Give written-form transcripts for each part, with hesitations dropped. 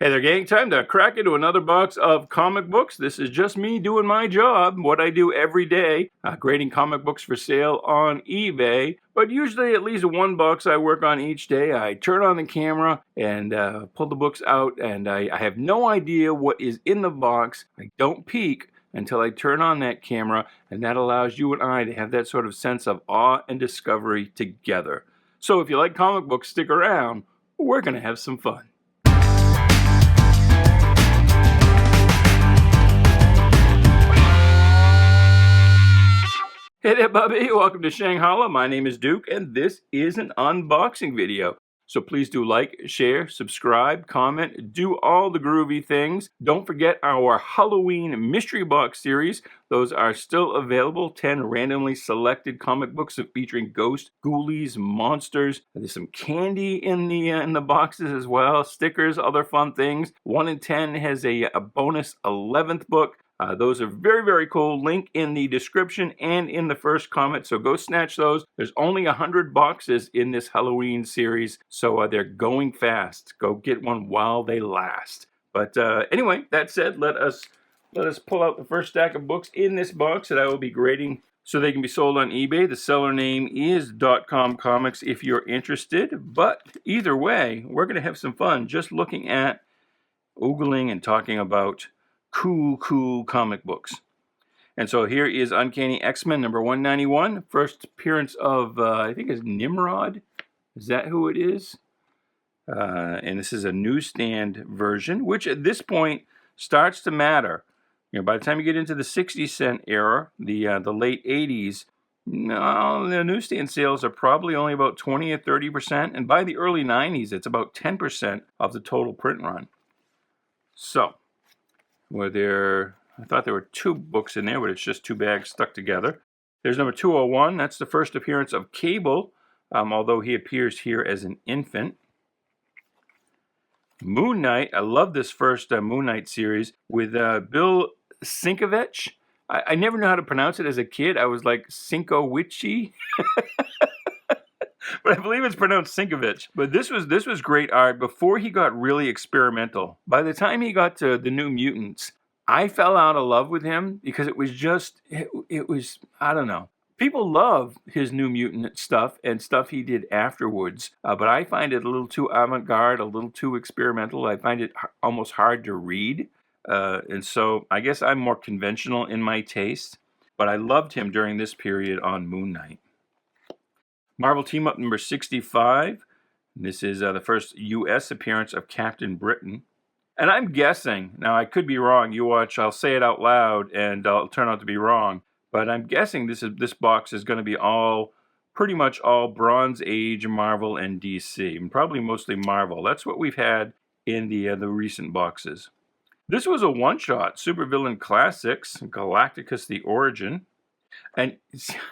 Hey there, gang. Time to crack into another box of comic books. This is just me doing my job, what I do every day, grading comic books for sale on eBay. But usually at least one box I work on each day. I turn on the camera and pull the books out, and I have no idea what is in the box. I don't peek until I turn on that camera, and that allows you and I to have that sort of sense of awe and discovery together. So if you like comic books, stick around. We're going to have some fun. Hey there, Bubby. Welcome to Shanghalla. My name is Duke, and this is an unboxing video. So please do like, share, subscribe, comment, do all the groovy things. Don't forget our Halloween mystery box series. Those are still available. 10 randomly selected comic books featuring ghosts, ghoulies, monsters. There's some candy in the boxes as well, stickers, other fun things. 1 in 10 has a bonus 11th book. Those are very, very cool. Link in the description and in the first comment. So go snatch those. There's only 100 boxes in this Halloween series, so they're going fast. Go get one while they last. But anyway, that said, let us pull out the first stack of books in this box that I will be grading so they can be sold on eBay. The seller name is .com Comics if you're interested. But either way, we're going to have some fun just looking at, oogling, and talking about cool comic books. And so here is Uncanny X-Men number 191. First appearance of, I think it's Nimrod. Is that who it is? And this is a newsstand version, which at this point starts to matter. You know, by the time you get into the 60-cent era, the late 80s, no, the newsstand sales are probably only about 20 or 30%. And by the early 90s, it's about 10% of the total print run. So, I thought there were 2 books in there, but it's just 2 bags stuck together. There's number 201. That's the first appearance of Cable, although he appears here as an infant. Moon Knight. I love this first Moon Knight series with Bill Sienkiewicz. I never knew how to pronounce it as a kid. I was like Sienkiewicz. But I believe it's pronounced Sienkiewicz. But this was great art before he got really experimental. By the time he got to the New Mutants, I fell out of love with him because it was, I don't know. People love his New Mutant stuff and stuff he did afterwards. But I find it a little too avant-garde, a little too experimental. I find it almost hard to read. And so I guess I'm more conventional in my taste. But I loved him during this period on Moon Knight. Marvel Team Up number 65. This is the first U.S. appearance of Captain Britain. And I'm guessing, now I could be wrong, you watch, I'll say it out loud and I'll turn out to be wrong, but I'm guessing this box is going to be pretty much all Bronze Age Marvel and DC, and probably mostly Marvel. That's what we've had in the recent boxes. This was a one-shot, Supervillain Classics, Galacticus the Origin. And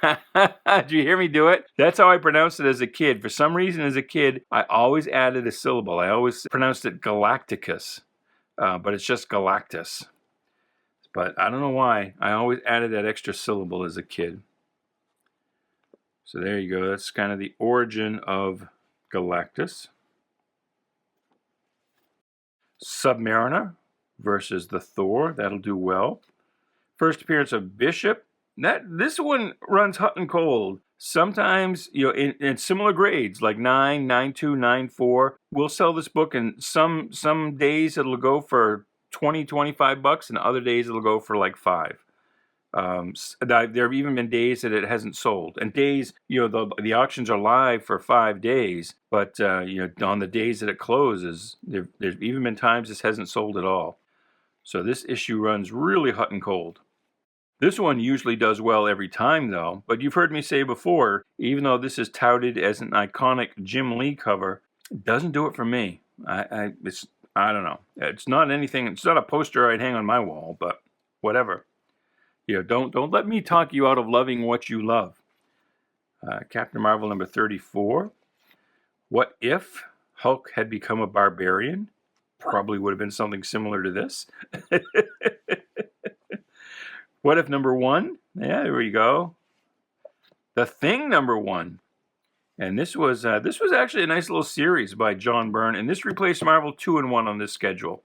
did you hear me do it? That's how I pronounced it as a kid. For some reason, as a kid, I always added a syllable. I always pronounced it Galacticus, but it's just Galactus. But I don't know why. I always added that extra syllable as a kid. So there you go. That's kind of the origin of Galactus. Submariner versus the Thor. That'll do well. First appearance of Bishop. This one runs hot and cold. Sometimes, you know, in similar grades, like 9, 9.2, 9.4, we'll sell this book, and some days it'll go for $20-25, and other days it'll go for like $5. There have even been days that it hasn't sold, and days, you know, the auctions are live for 5 days, but you know, on the days that it closes, there's even been times this hasn't sold at all. So this issue runs really hot and cold. This one usually does well every time, though, but you've heard me say before, even though this is touted as an iconic Jim Lee cover, it doesn't do it for me. I don't know. It's not anything. It's not a poster I'd hang on my wall, but whatever. You know, don't let me talk you out of loving what you love. Captain Marvel number 34. What if Hulk had become a barbarian? Probably would have been something similar to this. What if number 1? Yeah, there we go. The Thing number 1. And this was actually a nice little series by John Byrne, and this replaced Marvel 2-in-1 on this schedule.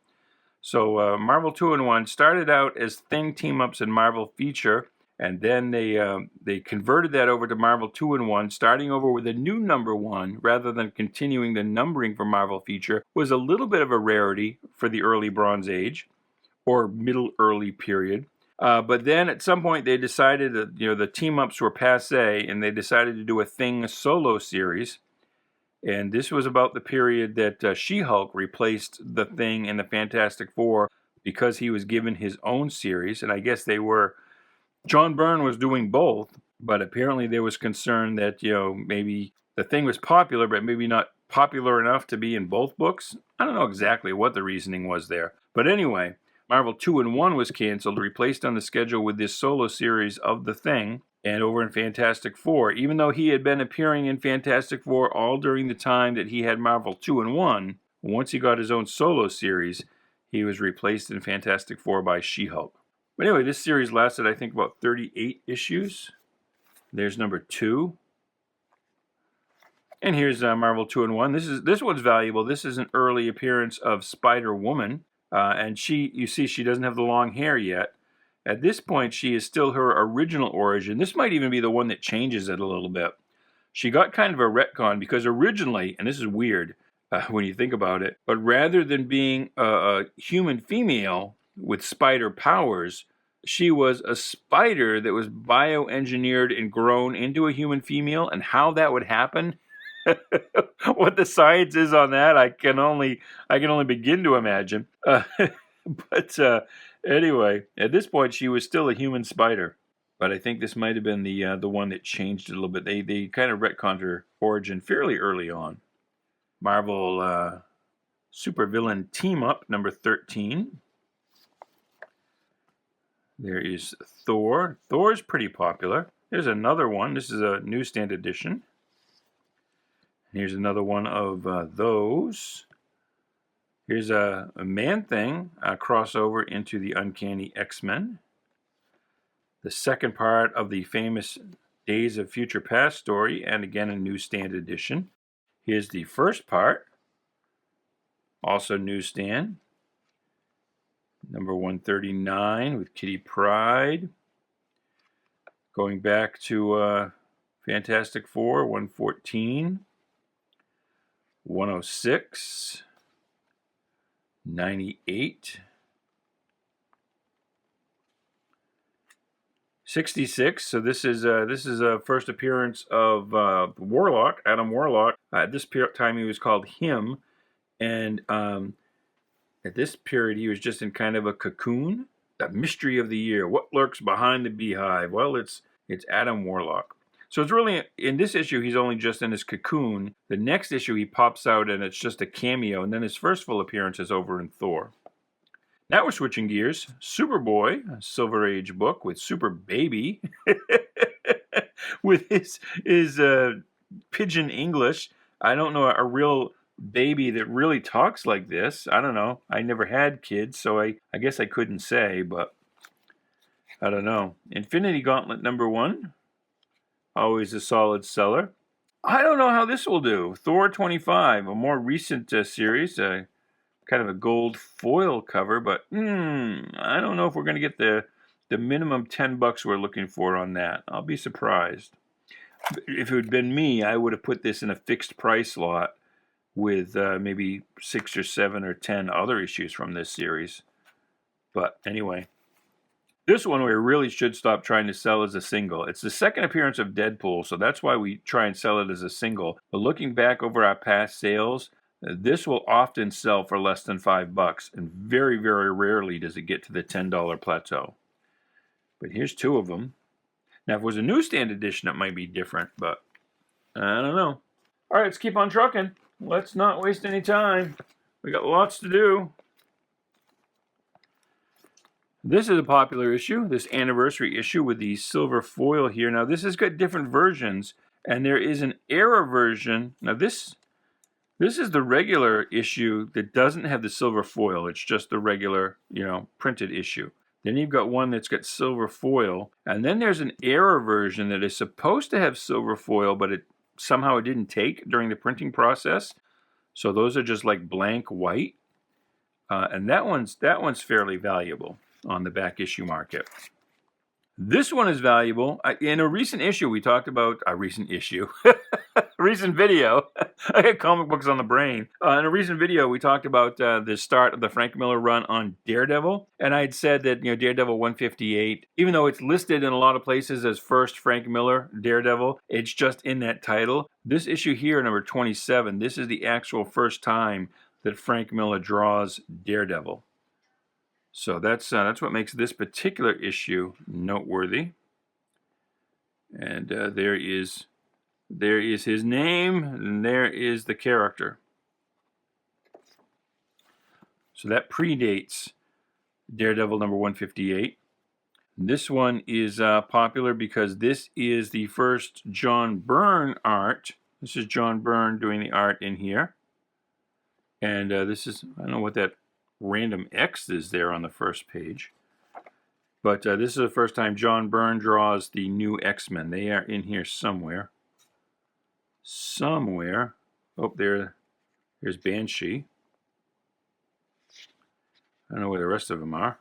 So Marvel 2-in-1 started out as Thing team-ups and Marvel Feature, and then they converted that over to Marvel 2-in-1, starting over with a new number 1 rather than continuing the numbering for Marvel Feature. Was a little bit of a rarity for the early Bronze Age or middle early period. But then at some point they decided that the team-ups were passé, and they decided to do a Thing solo series. And this was about the period that She-Hulk replaced the Thing in the Fantastic Four because he was given his own series. And I guess John Byrne was doing both, but apparently there was concern that, maybe the Thing was popular, but maybe not popular enough to be in both books. I don't know exactly what the reasoning was there. But anyway, Marvel 2-in-1 was canceled, replaced on the schedule with this solo series of the Thing. And over in Fantastic Four, even though he had been appearing in Fantastic Four all during the time that he had Marvel 2-in-1, once he got his own solo series, he was replaced in Fantastic Four by She-Hulk. But anyway, this series lasted, I think, about 38 issues. There's number 2. And here's Marvel 2-in-1. This one's valuable. This is an early appearance of Spider-Woman. And you see she doesn't have the long hair yet. At this point, she is still her original origin. This might even be the one that changes it a little bit. She got kind of a retcon because originally, and this is weird when you think about it, but rather than being a human female with spider powers, she was a spider that was bioengineered and grown into a human female. And how that would happen, what the science is on that, I can only begin to imagine. But anyway, at this point, she was still a human spider. But I think this might have been the one that changed it a little bit. They kind of retconned her origin fairly early on. Marvel Supervillain Team Up, number 13. There is Thor. Thor is pretty popular. There's another one. This is a newsstand edition. Here's another one of those. Here's a Man-Thing crossover into the Uncanny X-Men. The second part of the famous Days of Future Past story, and again a newsstand edition. Here's the first part, also newsstand. Number 139 with Kitty Pryde. Going back to Fantastic Four, 114, 106, 98, 66. So this is a first appearance of Warlock, Adam Warlock. At this time he was called Him, and at this period he was just in kind of a cocoon. The mystery of the year. What lurks behind the beehive? Well, it's Adam Warlock. So it's really, in this issue, he's only just in his cocoon. The next issue, he pops out, and it's just a cameo. And then his first full appearance is over in Thor. Now we're switching gears. Superboy, a Silver Age book with Super Baby, with his pidgin English. I don't know a real baby that really talks like this. I don't know. I never had kids, so I guess I couldn't say, but I don't know. Infinity Gauntlet number 1. Always a solid seller. I don't know how this will do. Thor 25, a more recent series, kind of a gold foil cover, but I don't know if we're going to get the minimum $10 we're looking for on that. I'll be surprised. If it had been me, I would have put this in a fixed price lot with maybe 6 or 7 or 10 other issues from this series. But anyway. This one we really should stop trying to sell as a single. It's the second appearance of Deadpool, so that's why we try and sell it as a single. But looking back over our past sales, this will often sell for less than $5, and very, very rarely does it get to the $10 plateau. But here's 2 of them. Now, if it was a newsstand edition, it might be different, but I don't know. All right, let's keep on trucking. Let's not waste any time. We got lots to do. This is a popular issue, this anniversary issue with the silver foil here. Now, this has got different versions, and there is an era version. Now, this is the regular issue that doesn't have the silver foil. It's just the regular, printed issue. Then you've got one that's got silver foil, and then there's an era version that is supposed to have silver foil, but it somehow it didn't take during the printing process. So those are just like blank white. And that one's fairly valuable on the back issue market. This one is valuable. In a recent issue, we talked about a recent video. I got comic books on the brain. In a recent video, we talked about the start of the Frank Miller run on Daredevil, and I had said that Daredevil 158, even though it's listed in a lot of places as first Frank Miller Daredevil, it's just in that title. This issue here, number 27, this is the actual first time that Frank Miller draws Daredevil. So that's what makes this particular issue noteworthy. And there is his name, and there is the character. So that predates Daredevil number 158. This one is popular because this is the first John Byrne art. This is John Byrne doing the art in here. And this is, I don't know what that random X is there on the first page. But this is the first time John Byrne draws the new X-Men. They are in here somewhere. Oh, there's Banshee. I don't know where the rest of them are.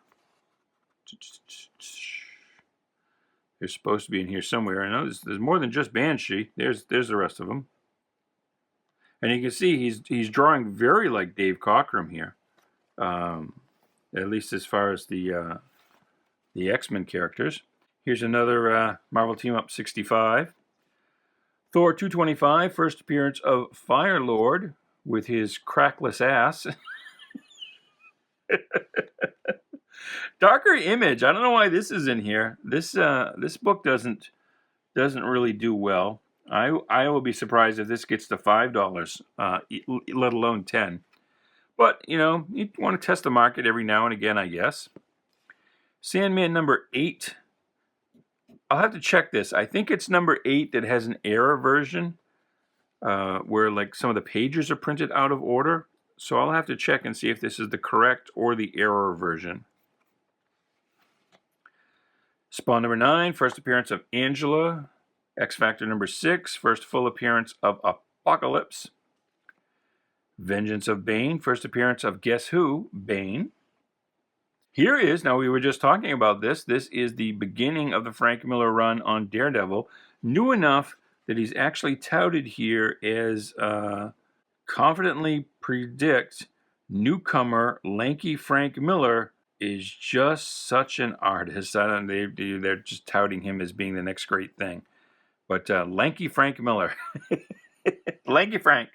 They're supposed to be in here somewhere. I know there's more than just Banshee. There's the rest of them. And you can see he's drawing very like Dave Cockrum here. At least as far as the X-Men characters. Here's another Marvel Team Up 65. Thor 225, first appearance of Firelord with his crackless ass. Darker Image. I don't know why this is in here. This book doesn't really do well. I will be surprised if this gets to $5, let alone $10. But, you want to test the market every now and again, I guess. Sandman number 8. I'll have to check this. I think it's number 8 that has an error version where like some of the pages are printed out of order. So I'll have to check and see if this is the correct or the error version. Spawn number 9, first appearance of Angela. X Factor number 6, first full appearance of Apocalypse. Vengeance of Bane, first appearance of guess who? Bane. Here is, now we were just talking about this is the beginning of the Frank Miller run on Daredevil. New enough that he's actually touted here as confidently predict newcomer lanky Frank Miller is just such an artist. They're just touting him as being the next great thing. But lanky Frank Miller. Lanky Frank.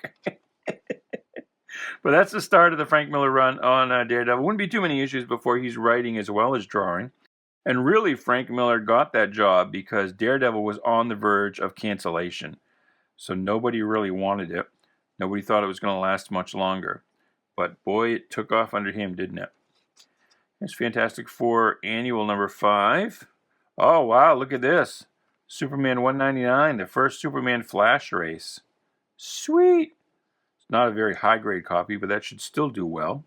But that's the start of the Frank Miller run on Daredevil. Wouldn't be too many issues before he's writing as well as drawing. And really, Frank Miller got that job because Daredevil was on the verge of cancellation. So nobody really wanted it. Nobody thought it was going to last much longer. But boy, it took off under him, didn't it? It's Fantastic Four Annual number 5. Oh, wow, look at this. Superman 199, the first Superman Flash race. Sweet. Not a very high-grade copy, but that should still do well.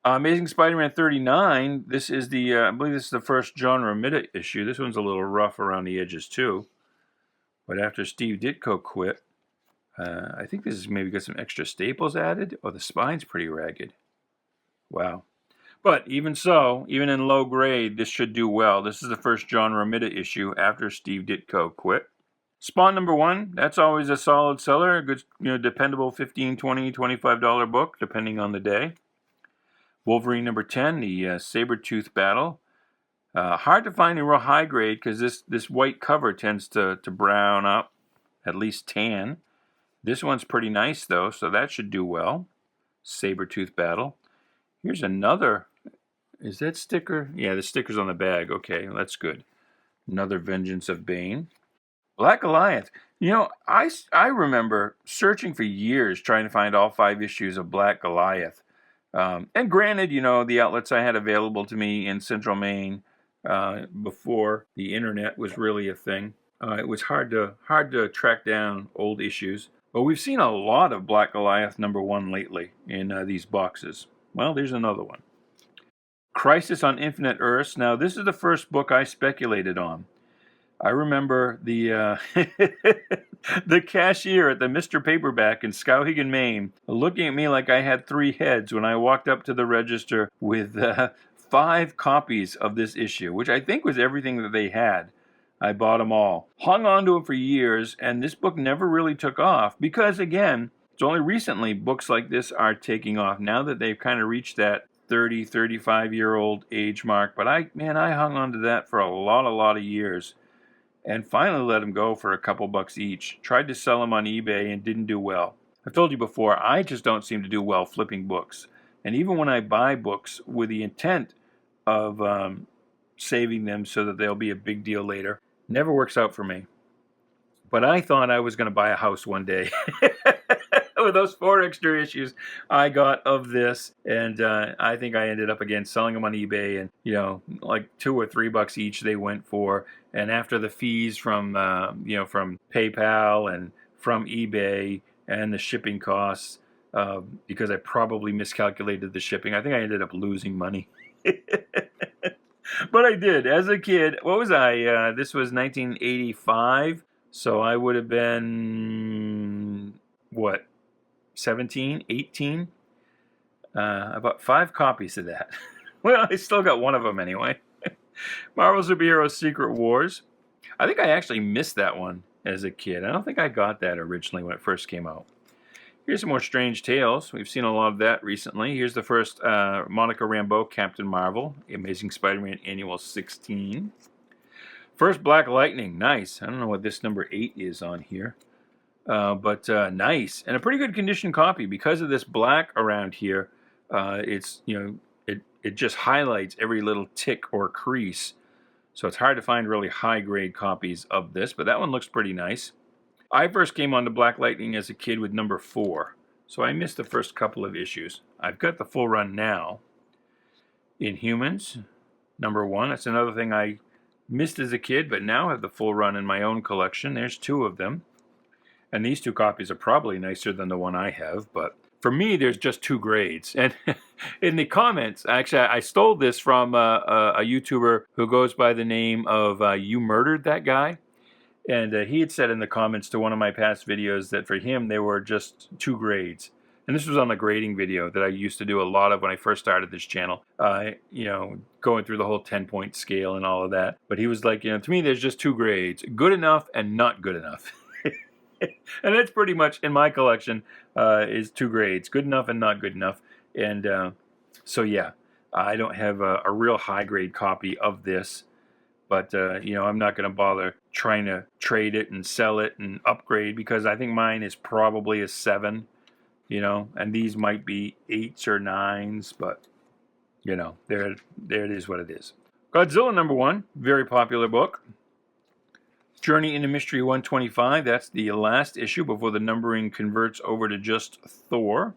Amazing Spider-Man 39. This is I believe this is the first John Romita issue. This one's a little rough around the edges, too. But after Steve Ditko quit, I think this has maybe got some extra staples added. Oh, the spine's pretty ragged. Wow. But even so, even in low grade, this should do well. This is the first John Romita issue after Steve Ditko quit. Spawn number 1, that's always a solid seller, a good, dependable $15, $20, $25 book, depending on the day. Wolverine number 10, the Saber-Tooth Battle. Hard to find a real high grade because this white cover tends to brown up, at least tan. This one's pretty nice though, so that should do well. Saber-Tooth Battle. Here's another. Is that sticker? Yeah, the sticker's on the bag. Okay, that's good. Another Vengeance of Bane. Black Goliath. I remember searching for years trying to find all 5 issues of Black Goliath. And granted, the outlets I had available to me in Central Maine before the internet was really a thing. It was hard to track down old issues. But we've seen a lot of Black Goliath number 1 lately in these boxes. Well, there's another one. Crisis on Infinite Earths. Now, this is the first book I speculated on. I remember the the cashier at the Mr. Paperback in Skowhegan, Maine, looking at me like I had 3 heads when I walked up to the register with 5 copies of this issue, which I think was everything that they had. I bought them all. Hung on to them for years, and this book never really took off because, again, it's only recently books like this are taking off, now that they've kind of reached that 30, 35-year-old age mark. But I hung on to that for a lot of years and finally let them go for a couple bucks each. Tried to sell them on eBay and didn't do well. I've told you before, I just don't seem to do well flipping books. And even when I buy books with the intent of saving them so that they'll be a big deal later, never works out for me. But I thought I was going to buy a house one day with those 4 extra issues I got of this, and I think I ended up again selling them on eBay, and like $2 or $3 each they went for. And after the fees from from PayPal and from eBay and the shipping costs, because I probably miscalculated the shipping, I think I ended up losing money. But I did as a kid. What was I? This was 1985. So I would have been, what, 17, 18? I bought 5 copies of that. Well, I still got one of them anyway. Marvel Superhero Secret Wars. I think I actually missed that one as a kid. I don't think I got that originally when it first came out. Here's some more Strange Tales. We've seen a lot of that recently. Here's the first Monica Rambeau Captain Marvel, Amazing Spider-Man Annual 16. First Black Lightning, nice. I don't know what this number 8 is on here, but nice, and a pretty good condition copy. Because of this black around here, it's it just highlights every little tick or crease, so it's hard to find really high grade copies of this. But that one looks pretty nice. I first came on to Black Lightning as a kid with number 4, so I missed the first couple of issues. I've got the full run now. Inhumans, number 1. That's another thing I missed as a kid, but now have the full run in my own collection. There's 2 of them, and these 2 copies are probably nicer than the one I have, but for me there's just 2 grades. And in the comments, actually I stole this from a YouTuber who goes by the name of You Murdered That Guy, and he had said in the comments to one of my past videos that for him they were just 2 grades. And this was on the grading video that I used to do a lot of when I first started this channel, going through the whole 10-point scale and all of that. But he was like, to me, there's just 2 grades, good enough and not good enough. And that's pretty much, in my collection, is 2 grades, good enough and not good enough. And so, yeah, I don't have a real high-grade copy of this. But, I'm not going to bother trying to trade it and sell it and upgrade, because I think mine is probably a 7. And these might be 8s or 9s, but, there it is what it is. Godzilla number 1, very popular book. Journey into Mystery 125, that's the last issue before the numbering converts over to just Thor.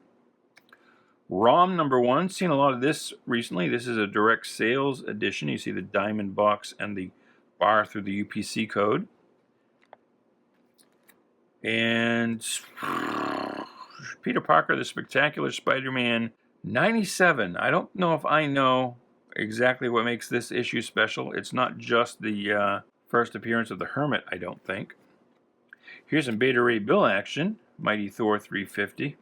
ROM number 1, seen a lot of this recently. This is a direct sales edition. You see the diamond box and the bar through the UPC code. And Peter Parker, the Spectacular Spider-Man 97. I don't know if I know exactly what makes this issue special. It's not just the first appearance of the Hermit, I don't think. Here's some Beta Ray Bill action. Mighty Thor 350.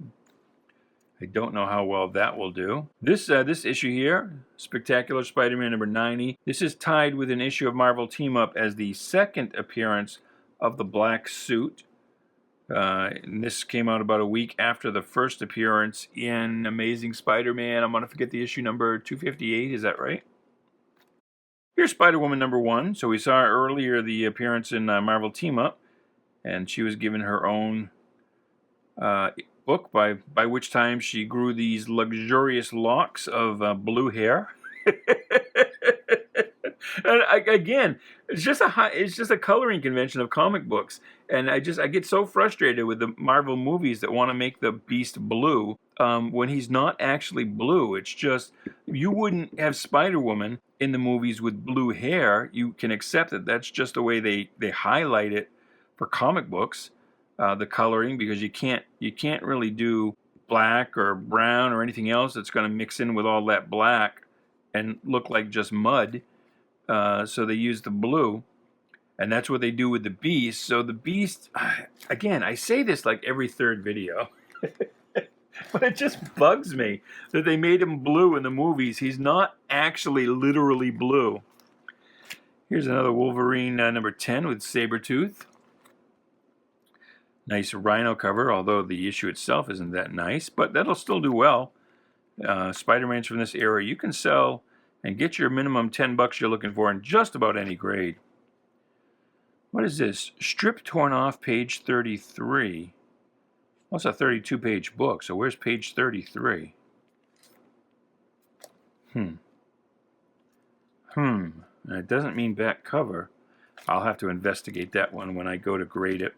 I don't know how well that will do. This issue here, Spectacular Spider-Man number 90. This is tied with an issue of Marvel Team Up as the second appearance of the Black Suit. And this came out about a week after the first appearance in Amazing Spider-Man. I'm going to forget the issue number 258. Is that right? Here's Spider-Woman number 1. So we saw earlier the appearance in Marvel Team Up, and she was given her own book, by which time she grew these luxurious locks of blue hair. And again, it's just a coloring convention of comic books, and I get so frustrated with the Marvel movies that want to make the Beast blue when he's not actually blue. It's just, you wouldn't have Spider-Woman in the movies with blue hair. You can accept that that's just the way they highlight it for comic books, the coloring, because you can't really do black or brown or anything else that's going to mix in with all that black and look like just mud. So they use the blue. And that's what they do with the Beast. So the Beast, again, I say this like every third video, but it just bugs me that they made him blue in the movies. He's not actually literally blue. Here's another Wolverine number 10 with Sabretooth. Nice Rhino cover, although the issue itself isn't that nice, but that'll still do well. Spider-Man's from this era. You can sell and get your minimum $10 you're looking for in just about any grade. What is this? Strip torn off, page 33. Well, it's a 32-page book, so where's page 33? And it doesn't mean back cover. I'll have to investigate that one when I go to grade it.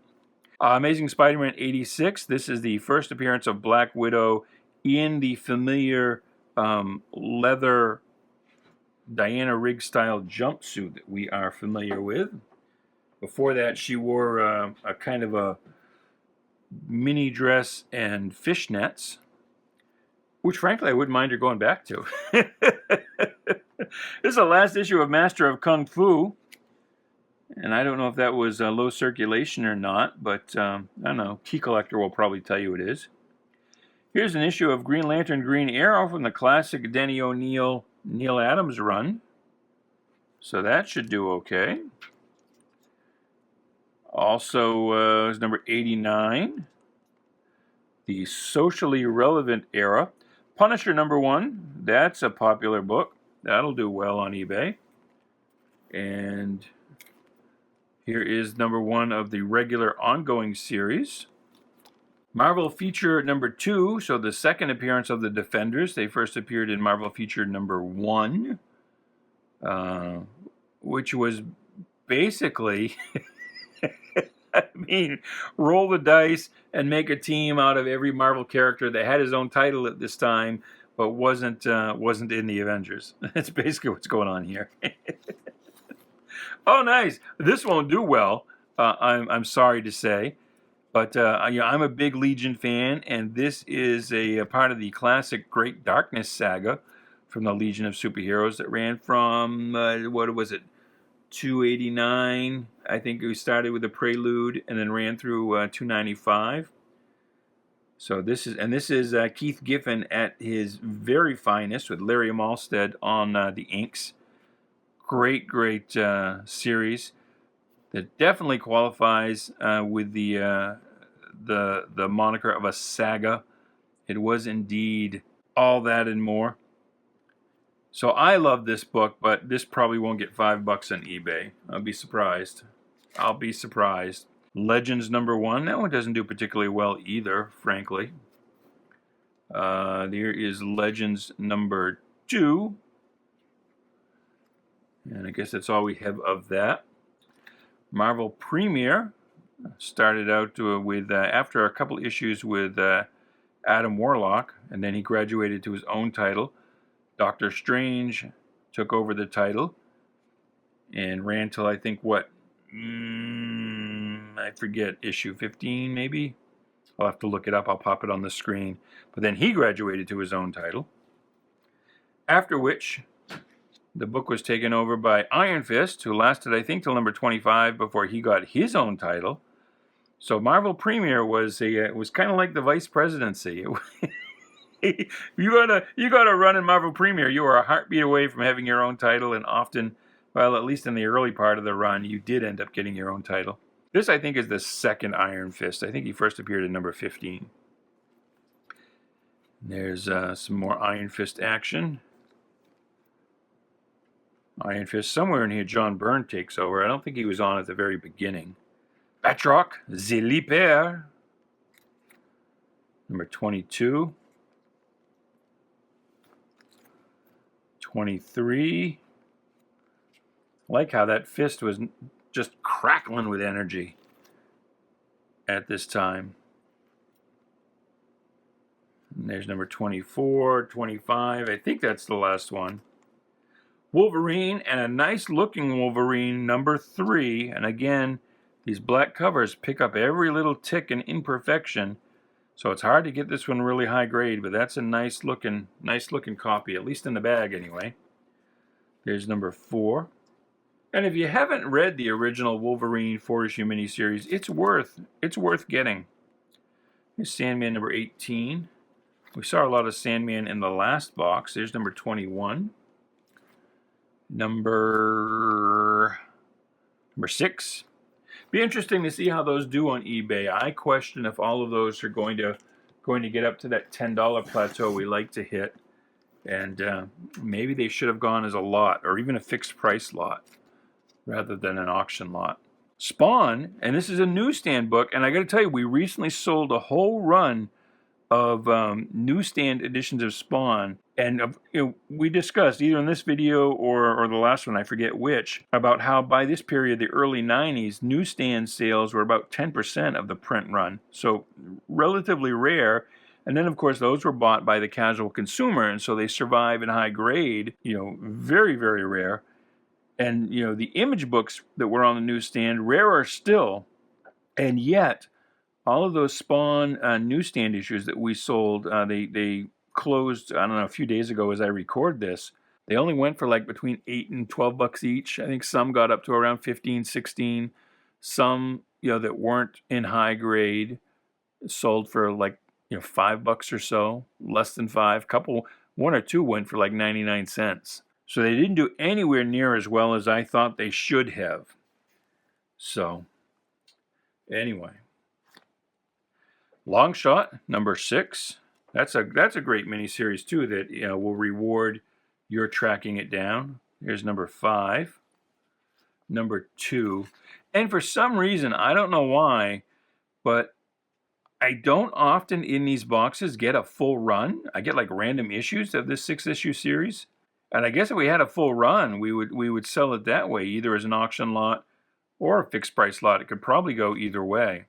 Amazing Spider-Man 86. This is the first appearance of Black Widow in the familiar leather Diana Rigg style jumpsuit that we are familiar with. Before that, she wore a kind of a mini dress and fishnets, which frankly I wouldn't mind her going back to. This is the last issue of Master of Kung Fu, and I don't know if that was low circulation or not, but I don't know. Key Collector will probably tell you it is. Here's an issue of Green Lantern Green Arrow from the classic Denny O'Neil Neil Adams run, so that should do okay. Also, is number 89, the socially relevant era. Punisher number 1, that's a popular book. That'll do well on eBay. And here is number 1 of the regular ongoing series. Marvel Feature number 2, so the second appearance of the Defenders. They first appeared in Marvel Feature number 1, which was basically... I mean, roll the dice and make a team out of every Marvel character that had his own title at this time, but wasn't in the Avengers. That's basically what's going on here. Oh, nice! This won't do well. I'm sorry to say, but I'm a big Legion fan, and this is a part of the classic Great Darkness saga from the Legion of Superheroes that ran from what was it? 289, I think we started with a prelude and then ran through 295. So this is Keith Giffen at his very finest with Larry Malstead on the inks. Great series that definitely qualifies with the moniker of a saga. It was indeed all that and more. So I love this book, but this probably won't get $5 on eBay. I'll be surprised. Legends number 1. That one doesn't do particularly well either, frankly. There is Legends number 2. And I guess that's all we have of that. Marvel Premiere started out with, after a couple issues with Adam Warlock, and then he graduated to his own title. Doctor Strange took over the title and ran till I think I forget, issue 15 maybe? I'll have to look it up. I'll pop it on the screen. But then he graduated to his own title. After which, the book was taken over by Iron Fist, who lasted I think till number 25 before he got his own title. So Marvel Premiere was kind of like the vice presidency. You gotta run in Marvel Premiere. You are a heartbeat away from having your own title, and often, well, at least in the early part of the run, you did end up getting your own title. This, I think, is the second Iron Fist. I think he first appeared in number 15. There's some more Iron Fist action. Iron Fist, somewhere in here, John Byrne takes over. I don't think he was on at the very beginning. Batroc, The Leaper, number 22. 23. I like how that fist was just crackling with energy at this time. And there's number 24, 25. I think that's the last one. Wolverine, and a nice looking Wolverine, number 3. And again, these black covers pick up every little tick and imperfection. So it's hard to get this one really high grade, but that's a nice looking copy, at least in the bag anyway. There's number 4. And if you haven't read the original Wolverine 4-issue miniseries, it's worth getting. Here's Sandman number 18. We saw a lot of Sandman in the last box. There's number 21. Number 6. Be interesting to see how those do on eBay. I question if all of those are going to get up to that $10 plateau we like to hit. And maybe they should have gone as a lot, or even a fixed price lot, rather than an auction lot. Spawn, and this is a newsstand book, and I got to tell you, we recently sold a whole run of newsstand editions of Spawn, and we discussed either in this video or the last one, I forget which, about how by this period, the early 90s, newsstand sales were about 10% of the print run, so relatively rare. And then, of course, those were bought by the casual consumer, and so they survive in high grade, very, very rare. And, the image books that were on the newsstand, rarer still, and yet all of those Spawn newsstand issues that we sold, they closed, I don't know, a few days ago as I record this. They only went for like between $8 and $12 each. I think some got up to around 15, 16. Some, that weren't in high grade sold for like, $5 or so, less than 5. One or two went for like 99 cents. So they didn't do anywhere near as well as I thought they should have. So, anyway. Long Shot, number 6. That's a great miniseries too that will reward your tracking it down. Here's number 5. Number 2. And for some reason, I don't know why, but I don't often in these boxes get a full run. I get like random issues of this 6-issue series. And I guess if we had a full run, we would sell it that way, either as an auction lot or a fixed price lot. It could probably go either way.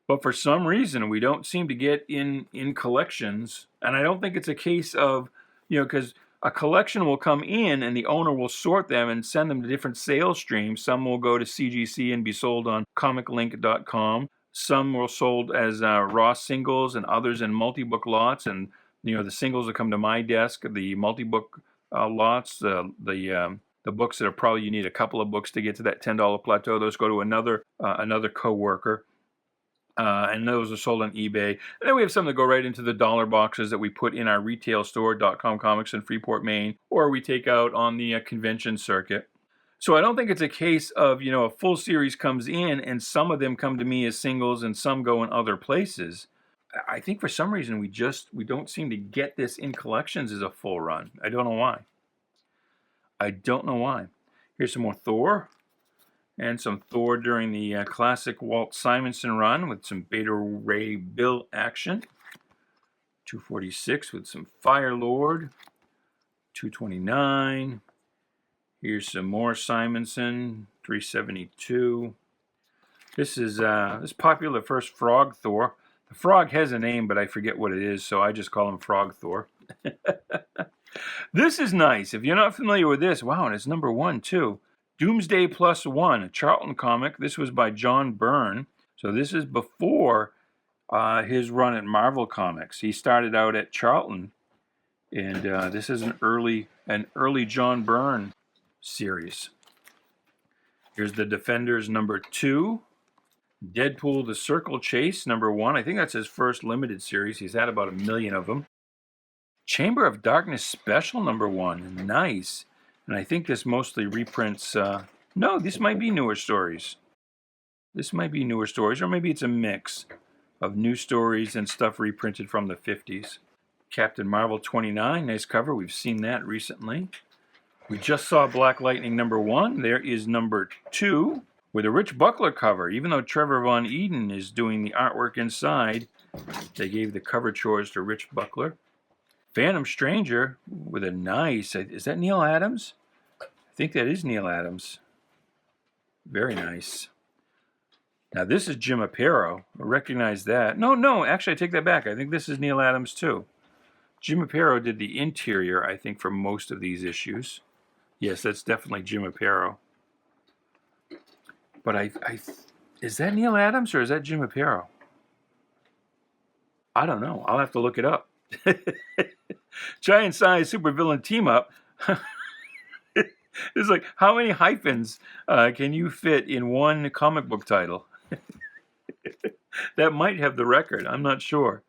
But for some reason, we don't seem to get in collections. And I don't think it's a case of, because a collection will come in and the owner will sort them and send them to different sales streams. Some will go to CGC and be sold on comiclink.com. Some were sold as raw singles and others in multi-book lots. And, the singles will come to my desk. The multi-book lots, the books that are probably you need a couple of books to get to that $10 plateau, those go to another co-worker. And those are sold on eBay. And then we have some that go right into the dollar boxes that we put in our retail store, .com Comics in Freeport, Maine, or we take out on the convention circuit. So I don't think it's a case of, a full series comes in and some of them come to me as singles and some go in other places. I think for some reason we don't seem to get this in collections as a full run. I don't know why. Here's some more Thor. And some Thor during the classic Walt Simonson run with some Beta Ray Bill action. 246 with some Fire Lord. 229. Here's some more Simonson. 372. This is popular first Frog Thor. The frog has a name, but I forget what it is, so I just call him Frog Thor. This is nice. If you're not familiar with this, wow, and it's number 1 too. Doomsday Plus One, a Charlton comic. This was by John Byrne. So this is before his run at Marvel Comics. He started out at Charlton, and this is an early John Byrne series. Here's the Defenders number 2. Deadpool the Circle Chase number 1. I think that's his first limited series. He's had about 1 million of them. Chamber of Darkness Special number 1. Nice. And I think this mostly reprints, no, this might be newer stories. Or maybe it's a mix of new stories and stuff reprinted from the 50s. Captain Marvel 29, nice cover. We've seen that recently. We just saw Black Lightning number 1. There is number 2 with a Rich Buckler cover. Even though Trevor Von Eden is doing the artwork inside, they gave the cover chores to Rich Buckler. Phantom Stranger with a nice, is that Neil Adams? I think that is Neil Adams. Very nice. Now this is Jim Aparo. I recognize that. No, actually I take that back. I think this is Neil Adams too. Jim Aparo did the interior, I think, for most of these issues. Yes, that's definitely Jim Aparo. But is that Neil Adams or is that Jim Aparo? I don't know. I'll have to look it up. Giant size supervillain team up. It's like, how many hyphens can you fit in one comic book title? That might have the record. I'm not sure.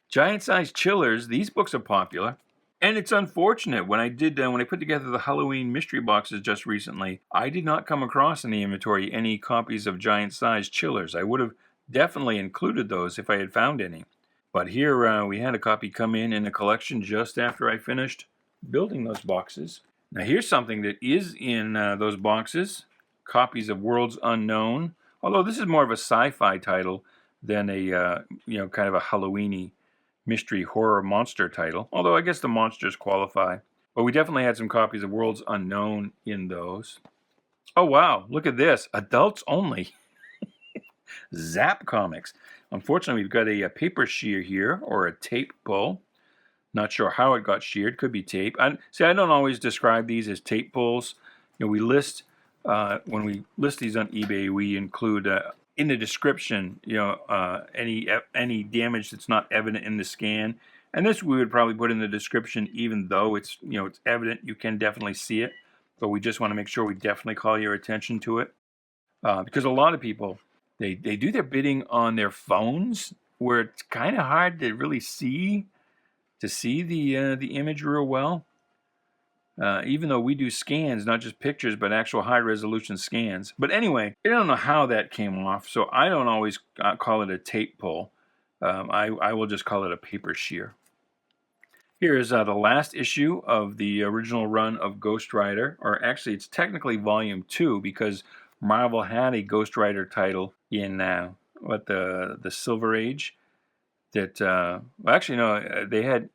Giant-sized chillers. These books are popular. And it's unfortunate, when I put together the Halloween mystery boxes just recently, I did not come across in the inventory any copies of giant-sized chillers. I would have definitely included those if I had found any. But here we had a copy come in the collection just after I finished building those boxes. Now here's something that is in those boxes. Copies of Worlds Unknown. Although this is more of a sci-fi title than a kind of a Halloween-y mystery horror monster title. Although I guess the monsters qualify. But we definitely had some copies of Worlds Unknown in those. Oh wow, look at this. Adults only. Zap Comics. Unfortunately, we've got a paper shear here, or a tape pull. Not sure how it got sheared. Could be tape. I don't always describe these as tape pulls. We list when we list these on eBay, we include in the description, any damage that's not evident in the scan. And this we would probably put in the description, even though it's it's evident. You can definitely see it, but we just want to make sure we definitely call your attention to it, because a lot of people they do their bidding on their phones, where it's kind of hard to really see the image real well. Even though we do scans, not just pictures, but actual high-resolution scans. But anyway, I don't know how that came off, so I don't always call it a tape pull. I will just call it a paper shear. Here is the last issue of the original run of Ghost Rider, or actually it's technically Volume 2, because Marvel had a Ghost Rider title in the Silver Age. That they had.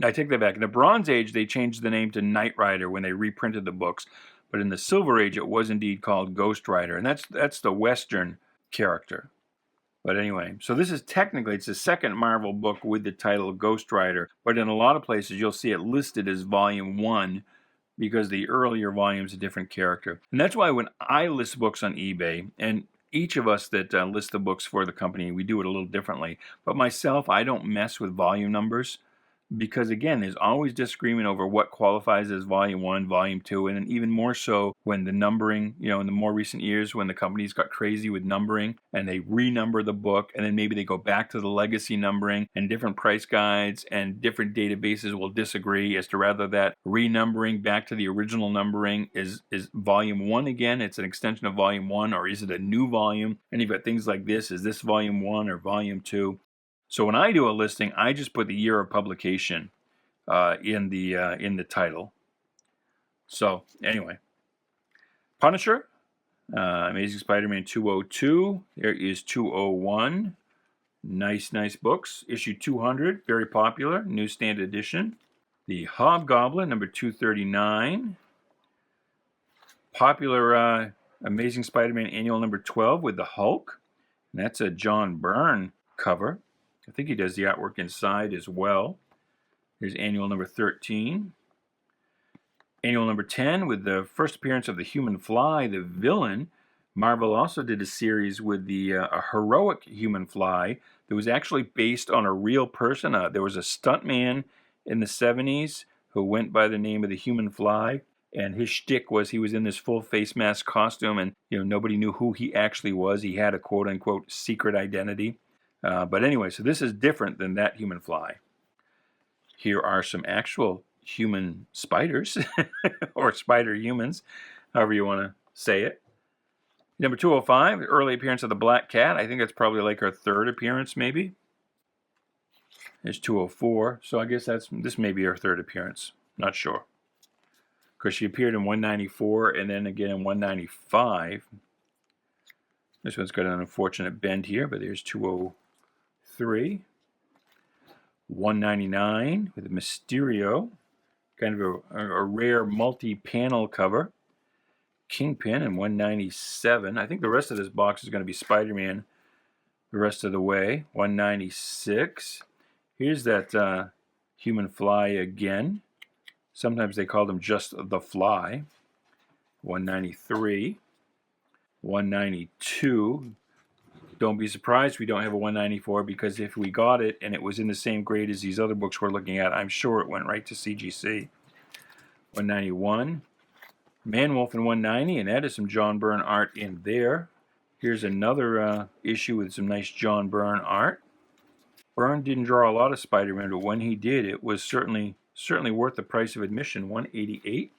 I take that back. In the Bronze Age, they changed the name to Knight Rider when they reprinted the books. But in the Silver Age, it was indeed called Ghost Rider. And that's the Western character. But anyway, so this is technically, it's the second Marvel book with the title Ghost Rider. But in a lot of places, you'll see it listed as Volume 1 because the earlier volume's a different character. And that's why when I list books on eBay, and each of us that list the books for the company, we do it a little differently. But myself, I don't mess with volume numbers. Because again, there's always disagreement over what qualifies as Volume 1, Volume 2, and even more so when the numbering, in the more recent years when the companies got crazy with numbering and they renumber the book, and then maybe they go back to the legacy numbering, and different price guides and different databases will disagree as to whether that renumbering back to the original numbering is Volume 1 again, it's an extension of Volume 1, or is it a new volume? And you've got things like this, is this Volume 1 or Volume 2? So when I do a listing, I just put the year of publication in the title. So anyway, Punisher, Amazing Spider-Man 202. There is 201. Nice books. Issue 200, very popular, newsstand edition. The Hobgoblin, number 239. Popular Amazing Spider-Man Annual number 12 with the Hulk. And that's a John Byrne cover. I think he does the artwork inside as well. Here's Annual number 13. Annual number 10 with the first appearance of the Human Fly, the villain. Marvel also did a series with a heroic Human Fly that was actually based on a real person. There was a stuntman in the 70s who went by the name of the Human Fly. And his shtick was he was in this full face mask costume, and nobody knew who he actually was. He had a quote-unquote secret identity. But anyway, so this is different than that Human Fly. Here are some actual human spiders, or spider humans, however you want to say it. Number 205, early appearance of the Black Cat. I think that's probably like her third appearance, maybe. There's 204, so I guess this may be her third appearance. Not sure. Because she appeared in 194 and then again in 195. This one's got an unfortunate bend here, but there's 203. 199 with Mysterio, kind of a rare multi-panel cover. Kingpin in 197. I think the rest of this box is going to be Spider-Man the rest of the way. 196. Here's that Human Fly again. Sometimes they call them just the Fly. 193. 192. Don't be surprised we don't have a 194, because if we got it and it was in the same grade as these other books we're looking at, I'm sure it went right to CGC. 191. Man-Wolf in 190, and that is some John Byrne art in there. Here's another issue with some nice John Byrne art. Byrne didn't draw a lot of Spider-Man, but when he did, it was certainly worth the price of admission, $188.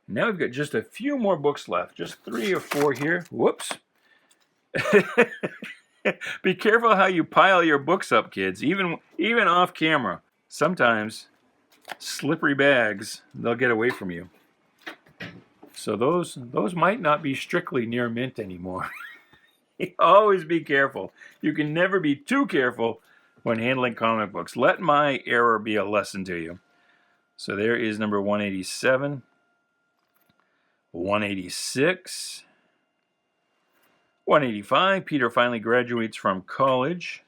Now we've got just a few more books left, just 3 or 4 here. Whoops. Be careful how you pile your books up, kids, even off camera. Sometimes slippery bags, they'll get away from you. So those might not be strictly near mint anymore. Always be careful. You can never be too careful when handling comic books. Let my error be a lesson to you. So there is number 187, 186, 185. Peter finally graduates from college.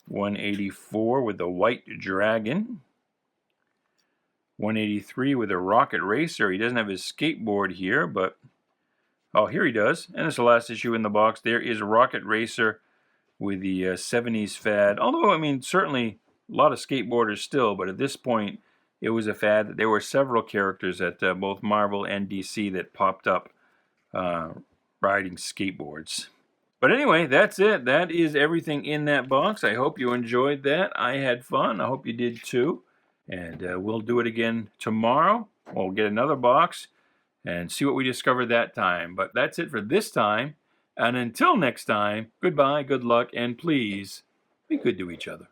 184 with the White Dragon. 183 with a rocket racer. He doesn't have his skateboard here, but oh, here he does. And it's the last issue in the box. There is a rocket racer with the 70s fad. Although, I mean, certainly a lot of skateboarders still, but at this point, it was a fad. There were several characters at both Marvel and DC that popped up riding skateboards. But anyway, that's it. That is everything in that box. I hope you enjoyed that. I had fun. I hope you did too. And we'll do it again tomorrow. We'll get another box and see what we discover that time. But that's it for this time. And until next time, goodbye, good luck, and please be good to each other.